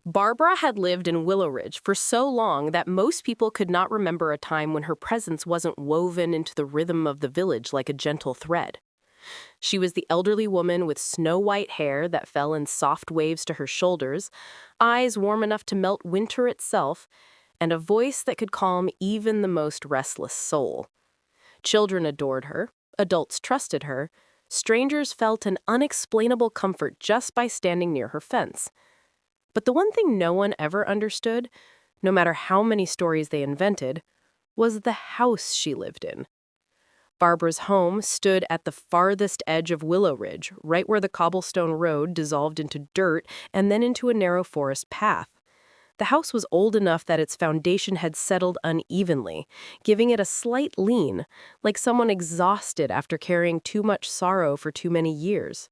Barbara had lived in Willow Ridge for so long that most people could not remember a time when her presence wasn't woven into the rhythm of the village like a gentle thread. She was the elderly woman with snow-white hair that fell in soft waves to her shoulders, eyes warm enough to melt winter itself, and a voice that could calm even the most restless soul. Children adored her, adults trusted her, strangers felt an unexplainable comfort just by standing near her fence. But the one thing no one ever understood, no matter how many stories they invented, was the house she lived in. Barbara's home stood at the farthest edge of Willow Ridge, right where the cobblestone road dissolved into dirt and then into a narrow forest path. The house was old enough that its foundation had settled unevenly, giving it a slight lean, like someone exhausted after carrying too much sorrow for too many years.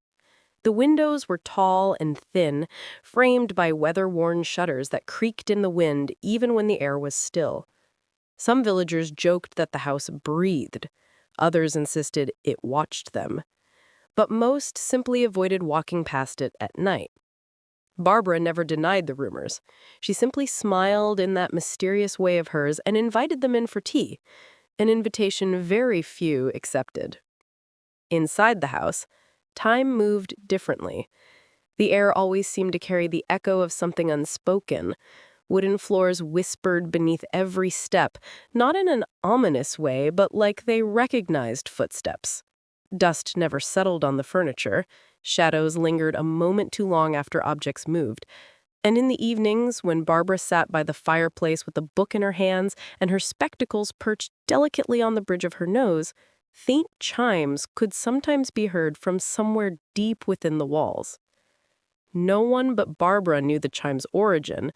The windows were tall and thin, framed by weather-worn shutters that creaked in the wind even when the air was still. Some villagers joked that the house breathed. Others insisted it watched them. But most simply avoided walking past it at night. Barbara never denied the rumors. She simply smiled in that mysterious way of hers and invited them in for tea, an invitation very few accepted. Inside the house, time moved differently. The air always seemed to carry the echo of something unspoken. Wooden floors whispered beneath every step, not in an ominous way, but like they recognized footsteps. Dust never settled on the furniture. Shadows lingered a moment too long after objects moved. And in the evenings, when Barbara sat by the fireplace with a book in her hands and her spectacles perched delicately on the bridge of her nose, faint chimes could sometimes be heard from somewhere deep within the walls. No one but Barbara knew the chimes' origin,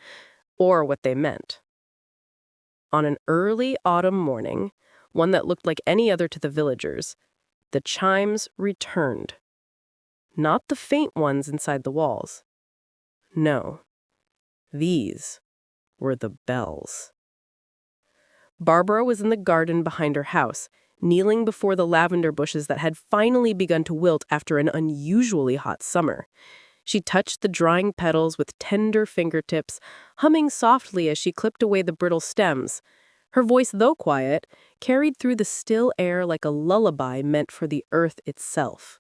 or what they meant. On an early autumn morning, one that looked like any other to the villagers, the chimes returned. Not the faint ones inside the walls. No, these were the bells. Barbara was in the garden behind her house, kneeling before the lavender bushes that had finally begun to wilt after an unusually hot summer. She touched the drying petals with tender fingertips, humming softly as she clipped away the brittle stems. Her voice, though quiet, carried through the still air like a lullaby meant for the earth itself.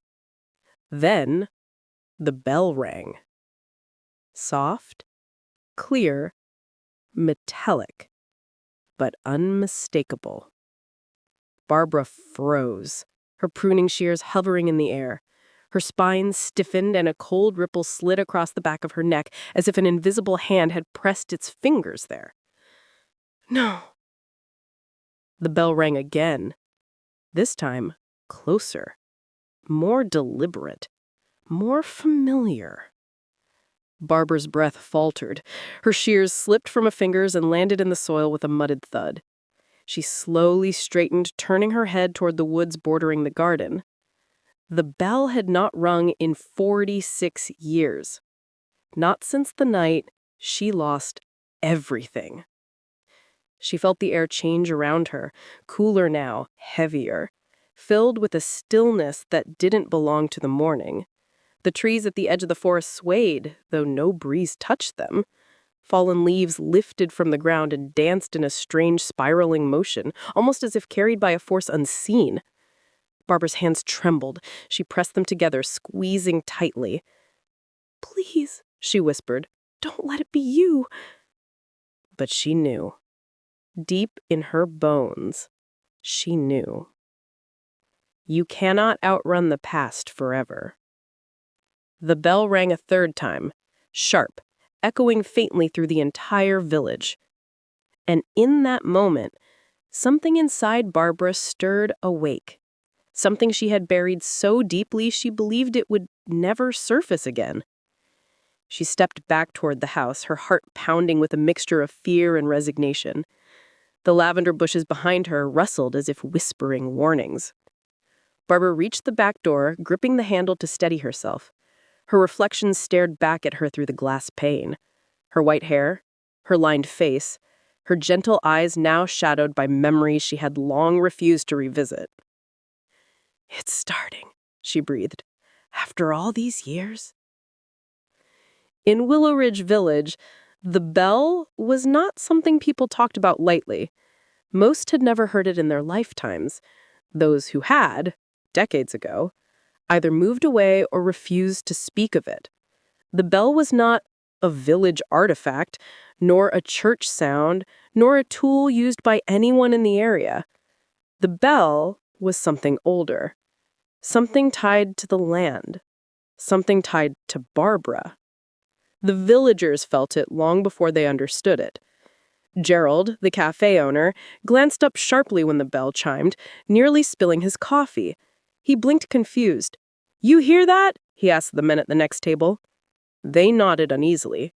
Then, the bell rang. Soft, clear, metallic, but unmistakable. Barbara froze, her pruning shears hovering in the air. Her spine stiffened and a cold ripple slid across the back of her neck as if an invisible hand had pressed its fingers there. No. The bell rang again. This time, closer, more deliberate, more familiar. Barbara's breath faltered. Her shears slipped from her fingers and landed in the soil with a mudded thud. She slowly straightened, turning her head toward the woods bordering the garden. The bell had not rung in 46 years. Not since the night she lost everything. She felt the air change around her, cooler now, heavier, filled with a stillness that didn't belong to the morning. The trees at the edge of the forest swayed, though no breeze touched them. Fallen leaves lifted from the ground and danced in a strange spiraling motion, almost as if carried by a force unseen. Barbara's hands trembled. She pressed them together, squeezing tightly. "Please," she whispered, "don't let it be you." But she knew. Deep in her bones, she knew. You cannot outrun the past forever. The bell rang a third time, sharp, echoing faintly through the entire village. And in that moment, something inside Barbara stirred awake. Something she had buried so deeply she believed it would never surface again. She stepped back toward the house, her heart pounding with a mixture of fear and resignation. The lavender bushes behind her rustled as if whispering warnings. Barbara reached the back door, gripping the handle to steady herself. Her reflection stared back at her through the glass pane. Her white hair, her lined face, her gentle eyes now shadowed by memories she had long refused to revisit. "It's starting," she breathed. "After all these years?" In Willow Ridge Village, The bell was not something people talked about lightly. Most had never heard it in their lifetimes. Those who had, decades ago, either moved away or refused to speak of it. The bell was not a village artifact, nor a church sound, nor a tool used by anyone in the area. The bell was something older, something tied to the land, something tied to Barbara. The villagers felt it long before they understood it. Gerald, the cafe owner, glanced up sharply when the bell chimed, nearly spilling his coffee. He blinked confused. "You hear that?" he asked the men at the next table. They nodded uneasily.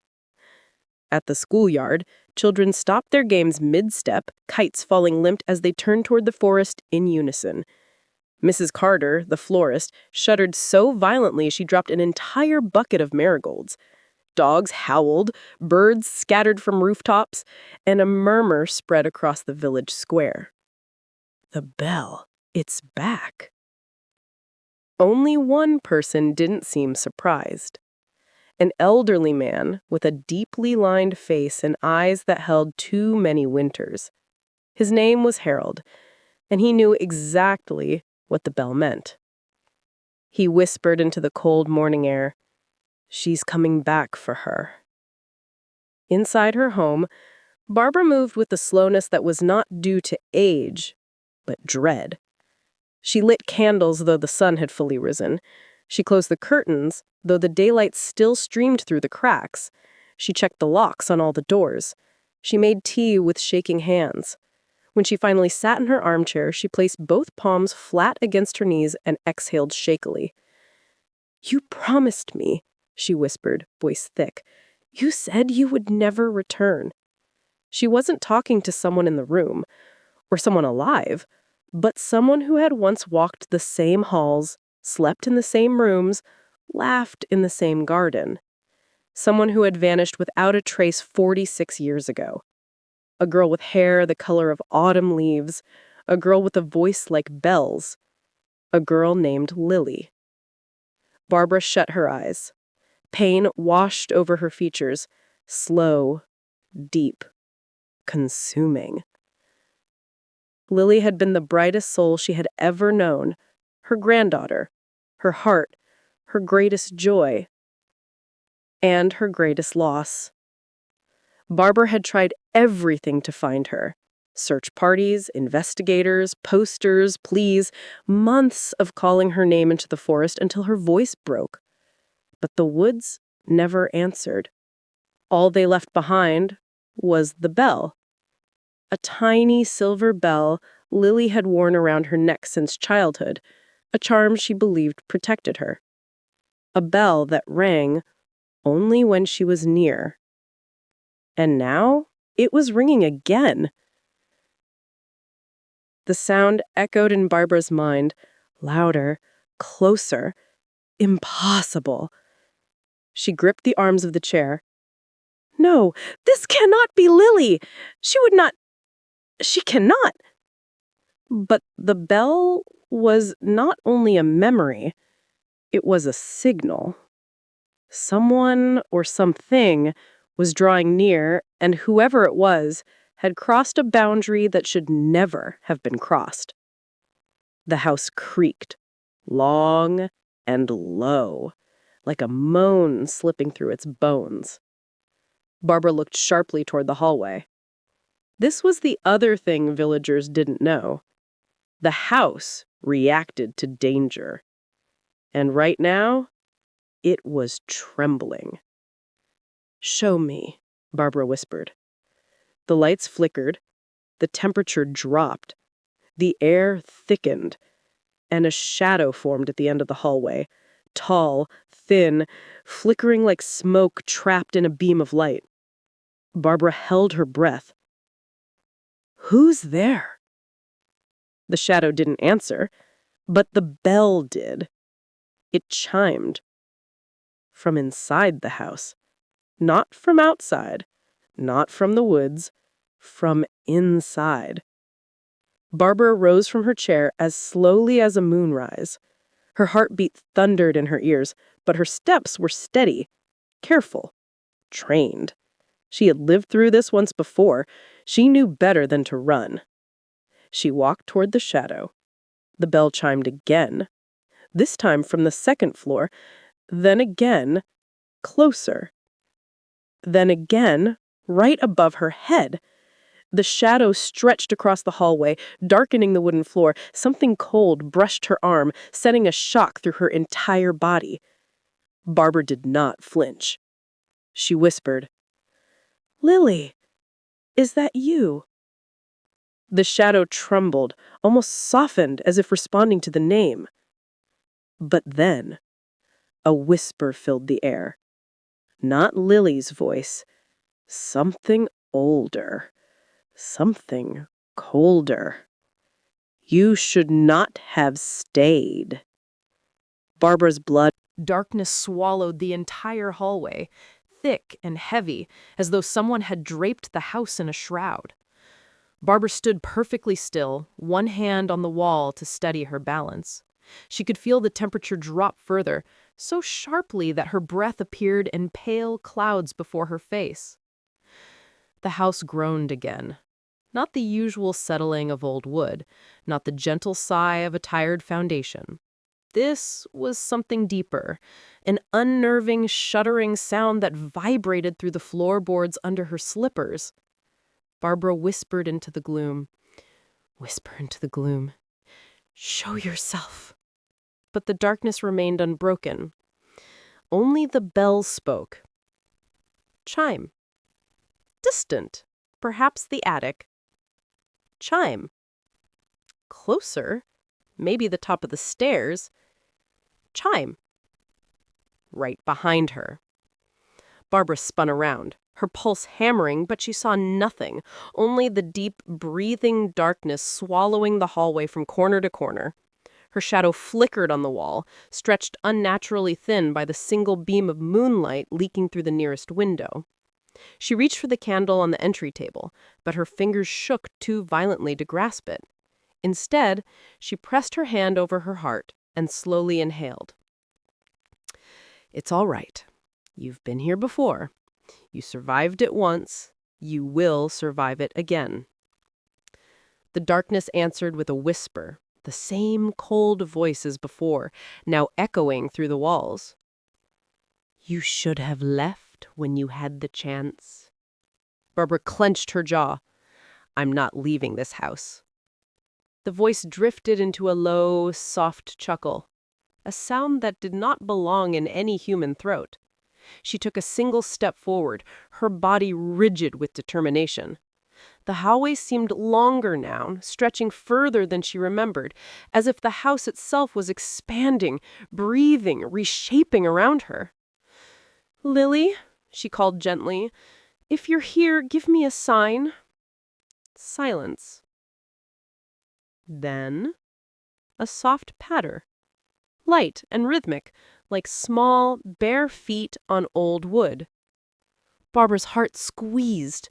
At the schoolyard, children stopped their games mid-step, kites falling limp as they turned toward the forest in unison. Mrs. Carter, the florist, shuddered so violently she dropped an entire bucket of marigolds. Dogs howled, birds scattered from rooftops, and a murmur spread across the village square. The bell, it's back. Only one person didn't seem surprised. An elderly man with a deeply lined face and eyes that held too many winters. His name was Harold, and he knew exactly what the bell meant. He whispered into the cold morning air, "She's coming back for her." Inside her home, Barbara moved with a slowness that was not due to age, but dread. She lit candles though the sun had fully risen. She closed the curtains, though the daylight still streamed through the cracks. She checked the locks on all the doors. She made tea with shaking hands. When she finally sat in her armchair, she placed both palms flat against her knees and exhaled shakily. "You promised me," she whispered, voice thick. "You said you would never return." She wasn't talking to someone in the room, or someone alive, but someone who had once walked the same halls, slept in the same rooms, laughed in the same garden. Someone who had vanished without a trace 46 years ago. A girl with hair the color of autumn leaves, a girl with a voice like bells, a girl named Lily. Barbara shut her eyes. Pain washed over her features, slow, deep, consuming. Lily had been the brightest soul she had ever known, her granddaughter, her heart, her greatest joy, and her greatest loss. Barbara had tried everything to find her. Search parties, investigators, posters, pleas, months of calling her name into the forest until her voice broke. But the woods never answered. All they left behind was the bell. A tiny silver bell Lily had worn around her neck since childhood, a charm she believed protected her. A bell that rang only when she was near. And now it was ringing again. The sound echoed in Barbara's mind, louder, closer, impossible. She gripped the arms of the chair. "No, this cannot be Lily! She would not... She cannot!" But the bell was not only a memory, it was a signal. Someone or something was drawing near, and whoever it was had crossed a boundary that should never have been crossed. The house creaked, long and low, like a moan slipping through its bones. Barbara looked sharply toward the hallway. This was the other thing villagers didn't know. The house reacted to danger. And right now, it was trembling. "Show me," Barbara whispered. The lights flickered, the temperature dropped, the air thickened, and a shadow formed at the end of the hallway, tall, thin, flickering like smoke trapped in a beam of light. Barbara held her breath. "Who's there?" The shadow didn't answer, but the bell did. It chimed. From inside the house. Not from outside, not from the woods, from inside. Barbara rose from her chair as slowly as a moonrise. Her heartbeat thundered in her ears, but her steps were steady, careful, trained. She had lived through this once before. She knew better than to run. She walked toward the shadow. The bell chimed again, this time from the second floor, then again, closer. Then again, right above her head. The shadow stretched across the hallway, darkening the wooden floor. Something cold brushed her arm, sending a shock through her entire body. Barbara did not flinch. She whispered, "Lily, is that you?" The shadow trembled, almost softened as if responding to the name. But then, a whisper filled the air. Not Lily's voice. Something older. Something colder. "You should not have stayed." Barbara's blood. Darkness swallowed the entire hallway, thick and heavy, as though someone had draped the house in a shroud. Barbara stood perfectly still, one hand on the wall to steady her balance. She could feel the temperature drop further, so sharply that her breath appeared in pale clouds before her face. The house groaned again. Not the usual settling of old wood, not the gentle sigh of a tired foundation. This was something deeper, an unnerving, shuddering sound that vibrated through the floorboards under her slippers. Barbara whispered into the gloom. Whisper into the gloom. "Show yourself." But the darkness remained unbroken. Only the bell spoke. Chime. Distant. Perhaps the attic. Chime. Closer. Maybe the top of the stairs. Chime. Right behind her. Barbara spun around, her pulse hammering, but she saw nothing, only the deep, breathing darkness swallowing the hallway from corner to corner. Her shadow flickered on the wall, stretched unnaturally thin by the single beam of moonlight leaking through the nearest window. She reached for the candle on the entry table, but her fingers shook too violently to grasp it. Instead, she pressed her hand over her heart and slowly inhaled. "It's all right. You've been here before. You survived it once. You will survive it again." The darkness answered with a whisper, the same cold voice as before, now echoing through the walls. "You should have left when you had the chance." Barbara clenched her jaw. "I'm not leaving this house." The voice drifted into a low, soft chuckle, a sound that did not belong in any human throat. She took a single step forward, her body rigid with determination. The hallway seemed longer now, stretching further than she remembered, as if the house itself was expanding, breathing, reshaping around her. "Lily," she called gently, "if you're here, give me a sign." Silence. Then, a soft patter, light and rhythmic, like small, bare feet on old wood. Barbara's heart squeezed.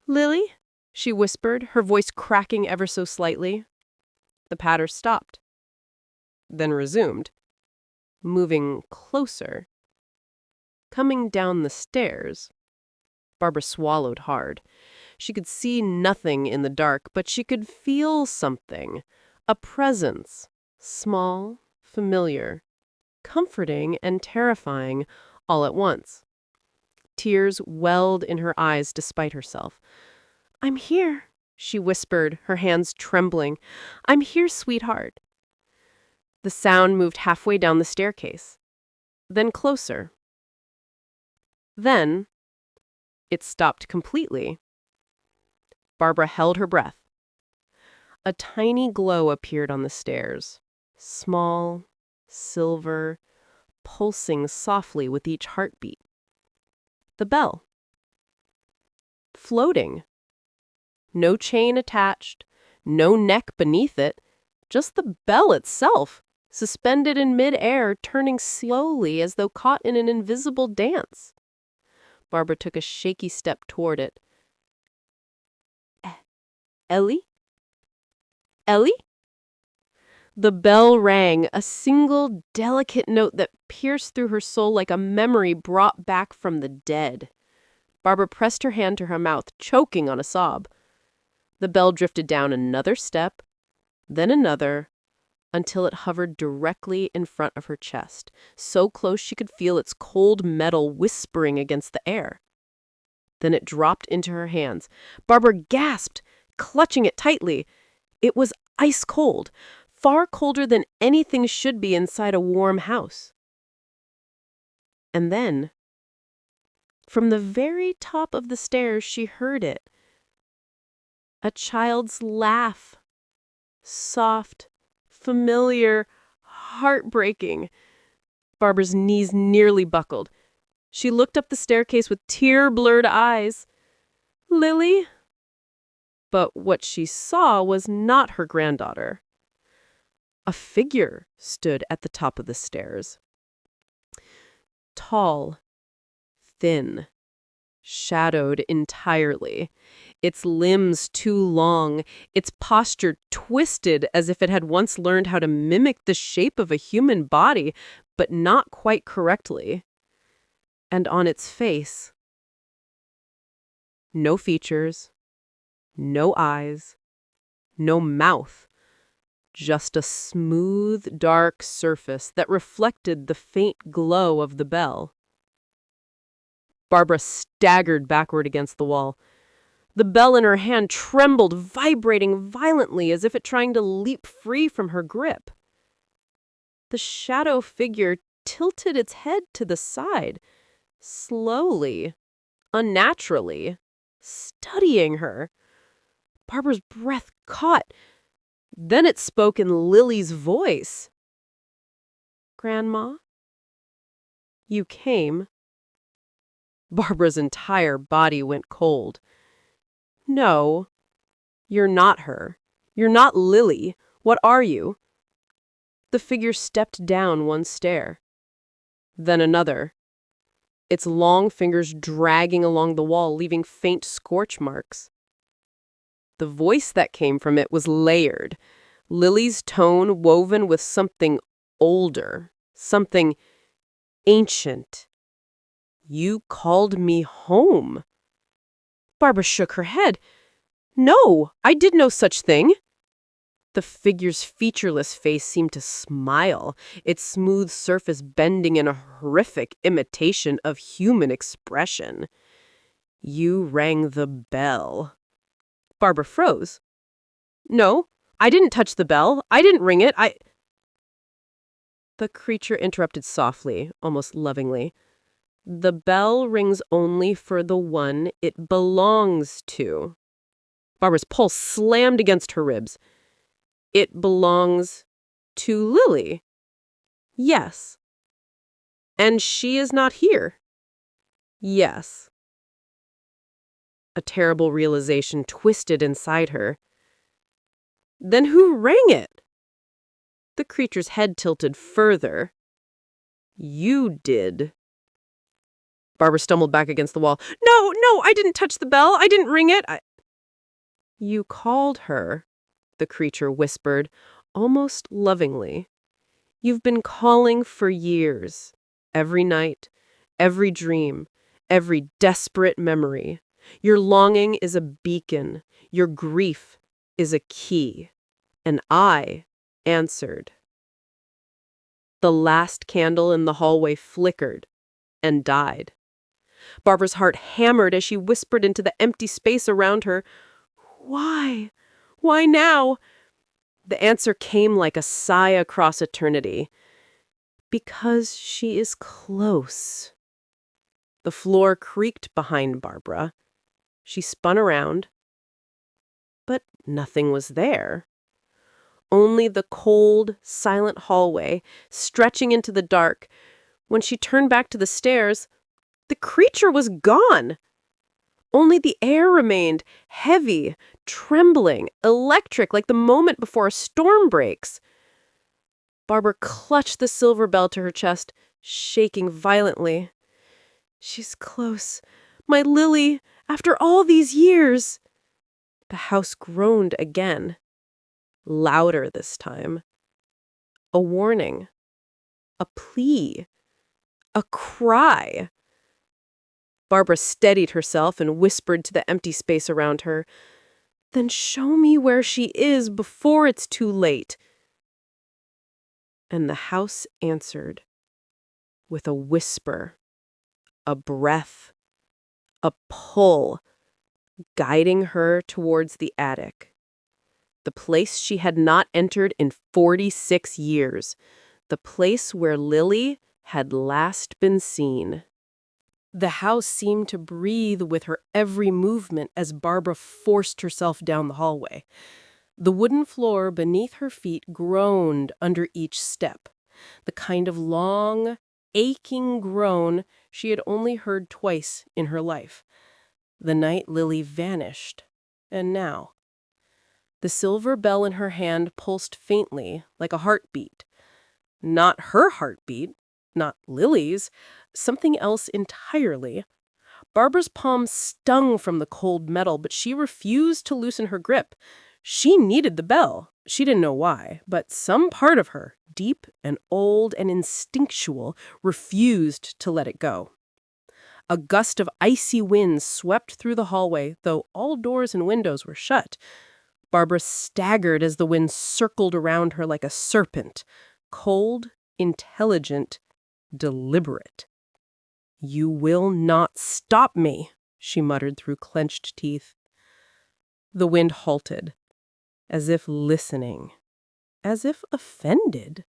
"Lily?" she whispered, her voice cracking ever so slightly. The patter stopped, then resumed, moving closer. Coming down the stairs. Barbara swallowed hard. She could see nothing in the dark, but she could feel something. A presence. Small, familiar, comforting and terrifying all at once. Tears welled in her eyes despite herself. "I'm here," she whispered, her hands trembling. "I'm here, sweetheart." The sound moved halfway down the staircase, then closer. Then it stopped completely. Barbara held her breath. A tiny glow appeared on the stairs, small, silver, pulsing softly with each heartbeat. The bell. Floating. No chain attached, no neck beneath it, just the bell itself, suspended in mid-air, turning slowly as though caught in an invisible dance. Barbara took a shaky step toward it. "Ellie? Ellie?" The bell rang, a single, delicate note that pierced through her soul like a memory brought back from the dead. Barbara pressed her hand to her mouth, choking on a sob. The bell drifted down another step, then another, until it hovered directly in front of her chest, so close she could feel its cold metal whispering against the air. Then it dropped into her hands. Barbara gasped, clutching it tightly. It was ice cold, far colder than anything should be inside a warm house. And then, from the very top of the stairs, she heard it. A child's laugh. Soft, familiar, heartbreaking. Barbara's knees nearly buckled. She looked up the staircase with tear-blurred eyes. Lily? But what she saw was not her granddaughter. A figure stood at the top of the stairs. Tall, thin, shadowed entirely. Its limbs too long, its posture twisted as if it had once learned how to mimic the shape of a human body, but not quite correctly. And on its face, no features, no eyes, no mouth, just a smooth, dark surface that reflected the faint glow of the bell. Barbara staggered backward against the wall. The bell in her hand trembled, vibrating violently as if it trying to leap free from her grip. The shadow figure tilted its head to the side, slowly, unnaturally, studying her. Barbara's breath caught. Then it spoke in Lily's voice. "Grandma? You came?" Barbara's entire body went cold. "No, you're not her. You're not Lily. What are you?" The figure stepped down one stair, then another, its long fingers dragging along the wall, leaving faint scorch marks. The voice that came from it was layered, Lily's tone woven with something older, something ancient. "You called me home." Barbara shook her head. "No, I did no such thing." The figure's featureless face seemed to smile, its smooth surface bending in a horrific imitation of human expression. "You rang the bell." Barbara froze. "No, I didn't touch the bell. I didn't ring it. The creature interrupted softly, almost lovingly. "The bell rings only for the one it belongs to." Barbara's pulse slammed against her ribs. "It belongs to Lily." "Yes." "And she is not here." "Yes." A terrible realization twisted inside her. "Then who rang it?" The creature's head tilted further. "You did." Barbara stumbled back against the wall. No, I didn't touch the bell. I didn't ring it. You called her," the creature whispered, almost lovingly. "You've been calling for years. Every night, every dream, every desperate memory. Your longing is a beacon. Your grief is a key. And I answered." The last candle in the hallway flickered and died. Barbara's heart hammered as she whispered into the empty space around her, "Why? Why now?" The answer came like a sigh across eternity. "Because she is close." The floor creaked behind Barbara. She spun around, but nothing was there. Only the cold, silent hallway, stretching into the dark. When she turned back to the stairs, the creature was gone. Only the air remained, heavy, trembling, electric, like the moment before a storm breaks. Barbara clutched the silver bell to her chest, shaking violently. "She's close. My Lily, after all these years." The house groaned again, louder this time. A warning, a plea, a cry. Barbara steadied herself and whispered to the empty space around her, "Then show me where she is before it's too late." And the house answered with a whisper, a breath, a pull, guiding her towards the attic. The place she had not entered in 46 years. The place where Lily had last been seen. The house seemed to breathe with her every movement as Barbara forced herself down the hallway. The wooden floor beneath her feet groaned under each step, the kind of long, aching groan she had only heard twice in her life. The night Lily vanished, and now. The silver bell in her hand pulsed faintly, like a heartbeat. Not her heartbeat, not Lily's, something else entirely. Barbara's palm stung from the cold metal, but she refused to loosen her grip. She needed the bell. She didn't know why, but some part of her, deep and old and instinctual, refused to let it go. A gust of icy wind swept through the hallway, though all doors and windows were shut. Barbara staggered as the wind circled around her like a serpent, cold, intelligent, deliberate. "You will not stop me," she muttered through clenched teeth. The wind halted, as if listening, as if offended.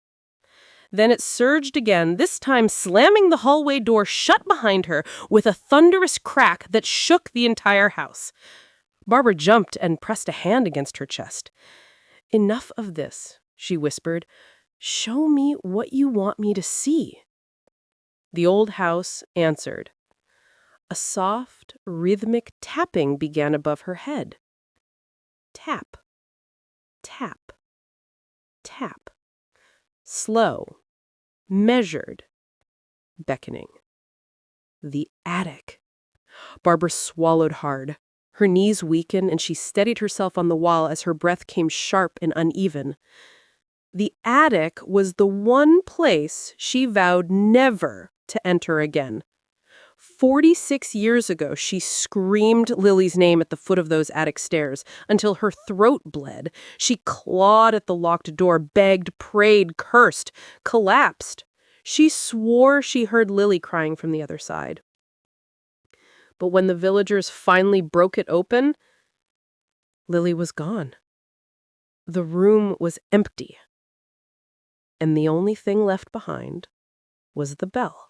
Then it surged again, this time slamming the hallway door shut behind her with a thunderous crack that shook the entire house. Barbara jumped and pressed a hand against her chest. "Enough of this," she whispered. "Show me what you want me to see." The old house answered. A soft, rhythmic tapping began above her head. Tap, tap, tap. Slow, measured, beckoning. The attic. Barbara swallowed hard. Her knees weakened and she steadied herself on the wall as her breath came sharp and uneven. The attic was the one place she vowed never to enter again. 46 years ago, she screamed Lily's name at the foot of those attic stairs until her throat bled. She clawed at the locked door, begged, prayed, cursed, collapsed. She swore she heard Lily crying from the other side. But when the villagers finally broke it open, Lily was gone. The room was empty. And the only thing left behind was the bell.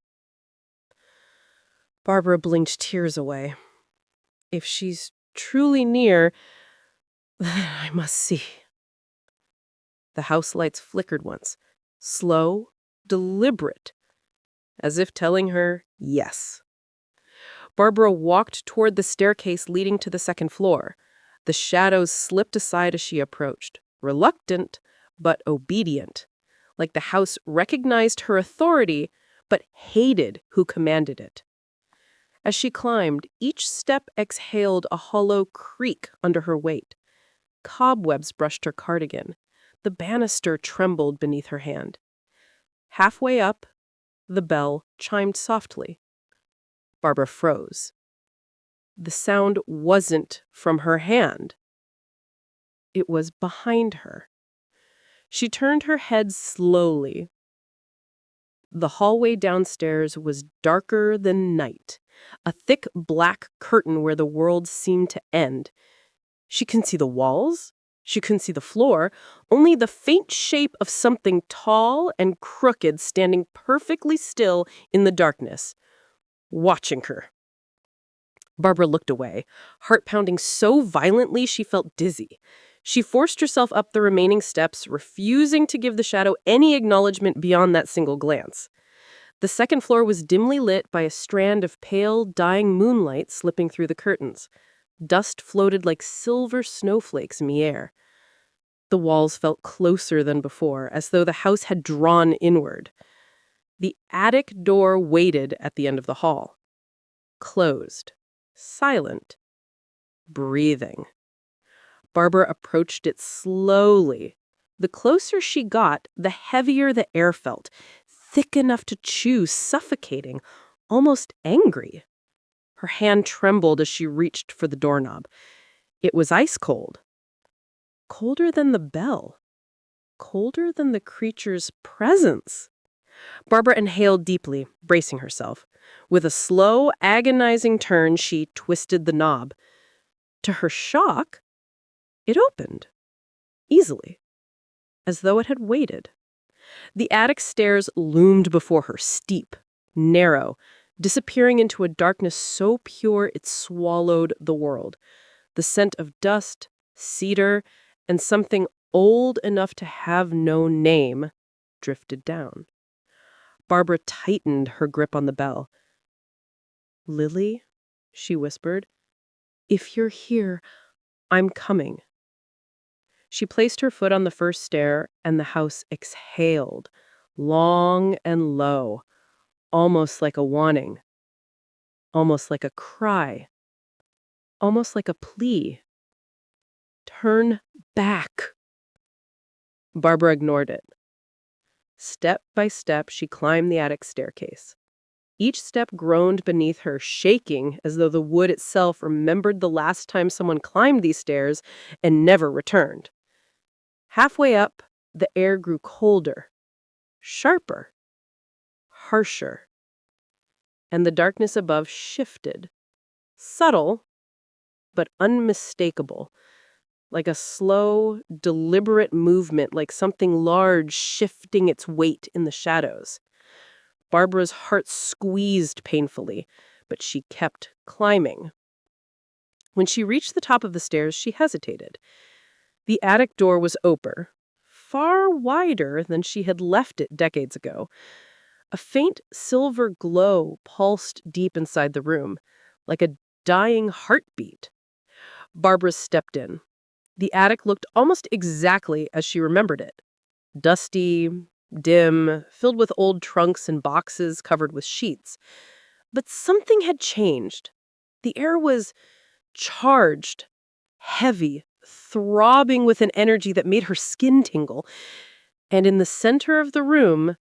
Barbara blinked tears away. If she's truly near, then I must see. The house lights flickered once, slow, deliberate, as if telling her yes. Barbara walked toward the staircase leading to the second floor. The shadows slipped aside as she approached, reluctant but obedient, like the house recognized her authority but hated who commanded it. As she climbed, each step exhaled a hollow creak under her weight. Cobwebs brushed her cardigan. The banister trembled beneath her hand. Halfway up, the bell chimed softly. Barbara froze. The sound wasn't from her hand. It was behind her. She turned her head slowly. The hallway downstairs was darker than night, a thick black curtain where the world seemed to end. She couldn't see the walls. She couldn't see the floor, only the faint shape of something tall and crooked standing perfectly still in the darkness, watching her. Barbara looked away, heart pounding so violently she felt dizzy. She forced herself up the remaining steps, refusing to give the shadow any acknowledgement beyond that single glance. The second floor was dimly lit by a strand of pale, dying moonlight slipping through the curtains. Dust floated like silver snowflakes in the air. The walls felt closer than before, as though the house had drawn inward. The attic door waited at the end of the hall. Closed. Silent. Breathing. Barbara approached it slowly. The closer she got, the heavier the air felt, thick enough to chew, suffocating, almost angry. Her hand trembled as she reached for the doorknob. It was ice cold. Colder than the bell. Colder than the creature's presence. Barbara inhaled deeply, bracing herself. With a slow, agonizing turn, she twisted the knob. To her shock, it opened. Easily. As though it had waited. The attic stairs loomed before her, steep, narrow, disappearing into a darkness so pure it swallowed the world. The scent of dust, cedar, and something old enough to have no name drifted down. Barbara tightened her grip on the bell. "Lily," she whispered, "if you're here, I'm coming." She placed her foot on the first stair, and the house exhaled, long and low, almost like a warning, almost like a cry, almost like a plea. "Turn back." Barbara ignored it. Step by step, she climbed the attic staircase. Each step groaned beneath her, shaking as though the wood itself remembered the last time someone climbed these stairs and never returned. Halfway up, the air grew colder, sharper, harsher, and the darkness above shifted, subtle but unmistakable, like a slow, deliberate movement, like something large shifting its weight in the shadows. Barbara's heart squeezed painfully, but she kept climbing. When she reached the top of the stairs, she hesitated. The attic door was open, far wider than she had left it decades ago. A faint silver glow pulsed deep inside the room, like a dying heartbeat. Barbara stepped in. The attic looked almost exactly as she remembered it. Dusty, dim, filled with old trunks and boxes covered with sheets. But something had changed. The air was charged, heavy, throbbing with an energy that made her skin tingle. And in the center of the room,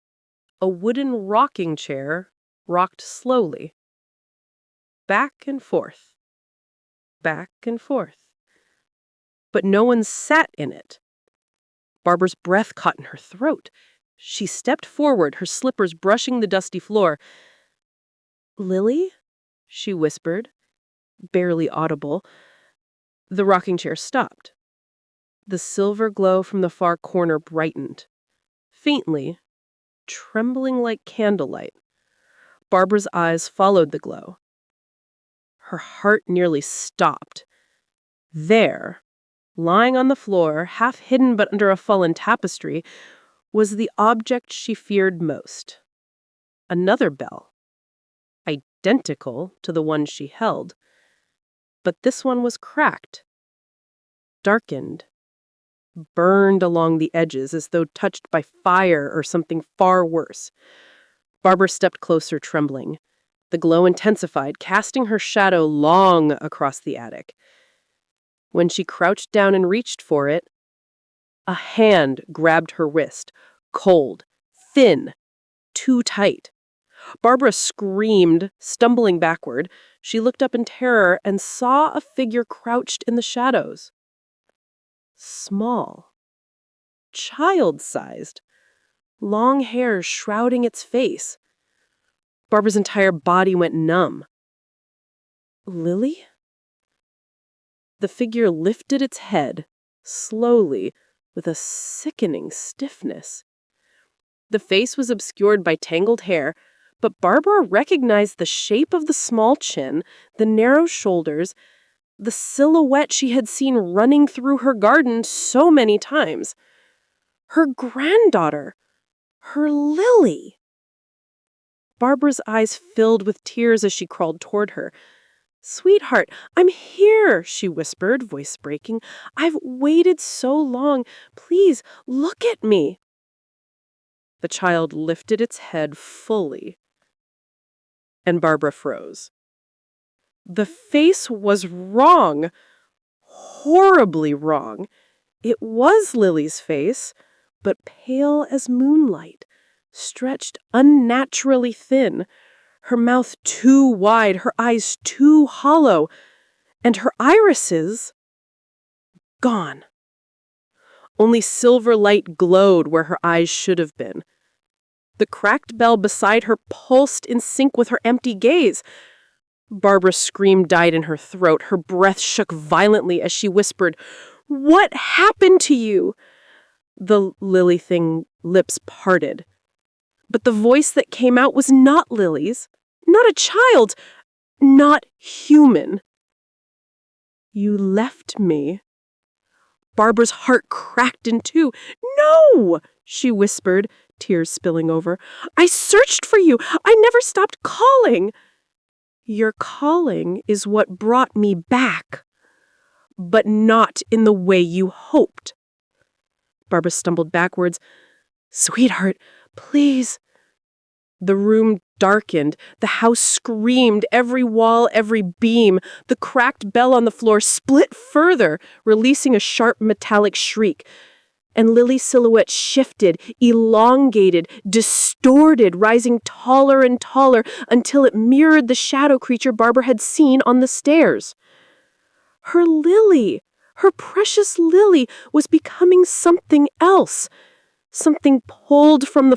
a wooden rocking chair rocked slowly. Back and forth. Back and forth. But no one sat in it. Barbara's breath caught in her throat. She stepped forward, her slippers brushing the dusty floor. "Lily?" she whispered, barely audible. The rocking chair stopped. The silver glow from the far corner brightened. Faintly, trembling like candlelight. Barbara's eyes followed the glow. Her heart nearly stopped. There, lying on the floor, half hidden but under a fallen tapestry, was the object she feared most. Another bell. Identical to the one she held. But this one was cracked. Darkened. Burned along the edges as though touched by fire or something far worse. Barbara stepped closer, trembling. The glow intensified, casting her shadow long across the attic. When she crouched down and reached for it, a hand grabbed her wrist, cold, thin, too tight. Barbara screamed, stumbling backward. She looked up in terror and saw a figure crouched in the shadows. Small. Child-sized. Long hair shrouding its face. Barbara's entire body went numb. "Lily?" The figure lifted its head, slowly, with a sickening stiffness. The face was obscured by tangled hair, but Barbara recognized the shape of the small chin, the narrow shoulders, the silhouette she had seen running through her garden so many times. Her granddaughter. Her Lily. Barbara's eyes filled with tears as she crawled toward her. "Sweetheart, I'm here," she whispered, voice breaking. "I've waited so long. Please, look at me." The child lifted its head fully, and Barbara froze. The face was wrong. Horribly wrong. It was Lily's face, but pale as moonlight, stretched unnaturally thin. Her mouth too wide, her eyes too hollow, and her irises gone. Only silver light glowed where her eyes should have been. The cracked bell beside her pulsed in sync with her empty gaze. Barbara's scream died in her throat. Her breath shook violently as she whispered, "What happened to you?" The Lily thing lips parted. But the voice that came out was not Lily's, not a child, not human. "You left me." Barbara's heart cracked in two. "No!" she whispered, tears spilling over. "I searched for you. I never stopped calling." "Your calling is what brought me back, but not in the way you hoped." Barbara stumbled backwards. "Sweetheart, please." The room darkened. The house screamed, every wall, every beam. The cracked bell on the floor split further, releasing a sharp metallic shriek. And Lily's silhouette shifted, elongated, distorted, rising taller and taller until it mirrored the shadow creature Barbara had seen on the stairs. Her Lily, her precious Lily, was becoming something else, something pulled from the